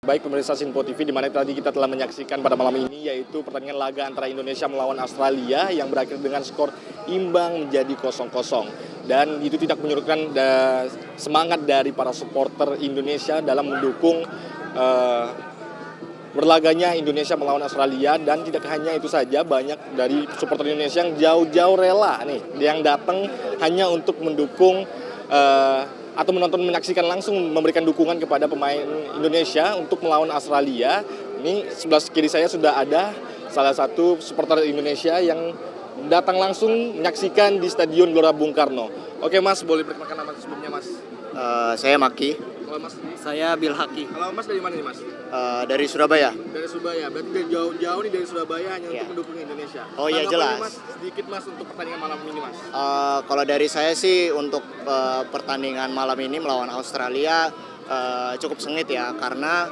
Baik pemirsa Sinpo TV, di mana tadi kita telah menyaksikan pada malam ini yaitu pertandingan laga antara Indonesia melawan Australia yang berakhir dengan skor imbang menjadi 0-0. Dan itu tidak menyurutkan semangat dari para supporter Indonesia dalam mendukung berlaganya Indonesia melawan Australia. Dan tidak hanya itu saja, banyak dari supporter Indonesia yang jauh-jauh rela nih yang datang hanya untuk mendukung atau menonton, menyaksikan langsung, memberikan dukungan kepada pemain Indonesia untuk melawan Australia. Ini sebelah kiri saya sudah ada salah satu supporter Indonesia yang datang langsung menyaksikan di Stadion Gelora Bung Karno. Oke Mas, boleh perkenalkan nama sebelumnya Mas? Saya Maki. Kalau Mas? Saya Bilhaki. Kalau Mas dari mana nih Mas? Dari Surabaya. Dari Surabaya, berarti dari jauh-jauh nih dari Surabaya hanya Iya. untuk mendukung Indonesia. Oh iya, Tanggapannya, jelas. Mas, sedikit Mas untuk pertandingan malam ini Mas. Kalau dari saya sih untuk pertandingan malam ini melawan Australia cukup sengit ya, karena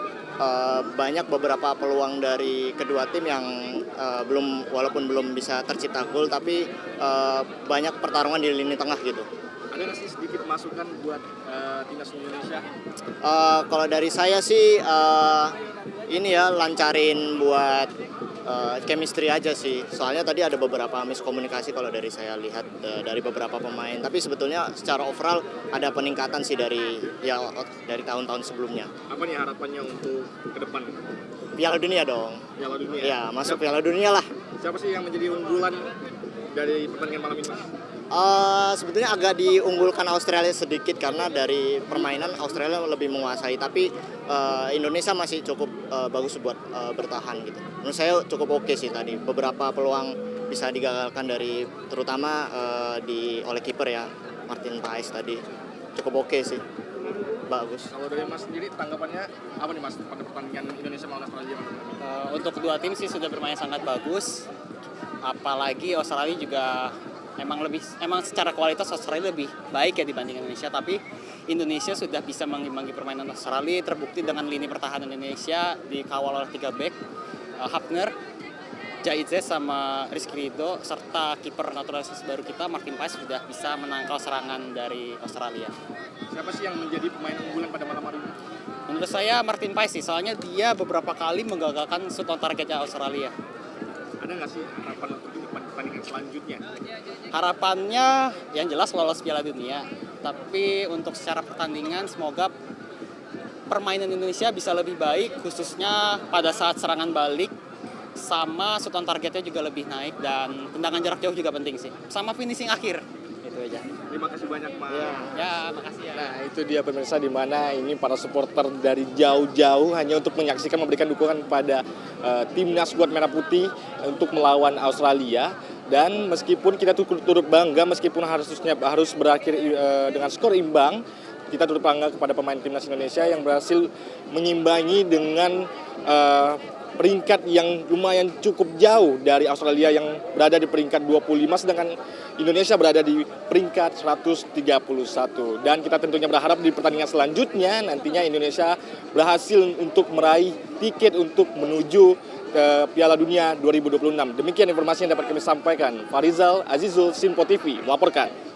banyak beberapa peluang dari kedua tim yang walaupun belum bisa tercipta gol, tapi banyak pertarungan di lini tengah gitu. Ada nggak sih sedikit masukan buat timnas Indonesia? Kalau dari saya sih ini ya, lancarin buat chemistry aja sih. Soalnya tadi ada beberapa miskomunikasi kalau dari saya lihat dari beberapa pemain. Tapi sebetulnya secara overall ada peningkatan sih dari tahun-tahun sebelumnya. Apa nih harapannya untuk ke depan? Piala Dunia dong. Piala Dunia? Ya, masuk Piala Dunia lah. Siapa sih yang menjadi unggulan dari pertandingan malam ini Mas? Sebetulnya agak diunggulkan Australia sedikit karena dari permainan Australia lebih menguasai, tapi Indonesia masih cukup bagus buat bertahan gitu. Menurut saya cukup oke sih tadi. Beberapa peluang bisa digagalkan dari terutama oleh kiper ya, Martin Paes tadi. Cukup oke sih. Bagus. Kalau dari Mas sendiri tanggapannya apa nih Mas pada pertandingan Indonesia melawan Australia Mas? Untuk kedua tim sih sudah bermain sangat bagus. Apalagi Australia juga emang secara kualitas Australia lebih baik ya dibanding Indonesia, tapi Indonesia sudah bisa mengimbangi permainan Australia, terbukti dengan lini pertahanan Indonesia dikawal oleh 3 back, Hafner, Jaize sama Rizky Ridho, serta kiper naturalisasi baru kita Martin Paes sudah bisa menangkal serangan dari Australia. Siapa sih yang menjadi pemain unggulan pada malam hari ini? Menurut saya Martin Paes sih, soalnya dia beberapa kali menggagalkan shoot on targetnya Australia. Ada nggak sih harapan untuk di depan pertandingan selanjutnya? Harapannya yang jelas lolos Piala Dunia, tapi untuk secara pertandingan semoga permainan Indonesia bisa lebih baik, khususnya pada saat serangan balik, sama shoot on targetnya juga lebih naik, dan tendangan jarak jauh juga penting sih, sama finishing akhir. Itu aja. Terima kasih banyak Mas. Ya, makasih ya. Nah itu dia pemirsa, di mana ini para supporter dari jauh-jauh hanya untuk menyaksikan, memberikan dukungan pada timnas skuad merah putih untuk melawan Australia. Dan meskipun kita turut bangga, meskipun harus berakhir dengan skor imbang, kita turut bangga kepada pemain timnas Indonesia yang berhasil menyimbangi dengan peringkat yang lumayan cukup jauh dari Australia yang berada di peringkat 25, sedangkan Indonesia berada di peringkat 131. Dan kita tentunya berharap di pertandingan selanjutnya nantinya Indonesia berhasil untuk meraih tiket untuk menuju ke Piala Dunia 2026. Demikian informasi yang dapat kami sampaikan. Farizal Azizul, Sinpo TV melaporkan.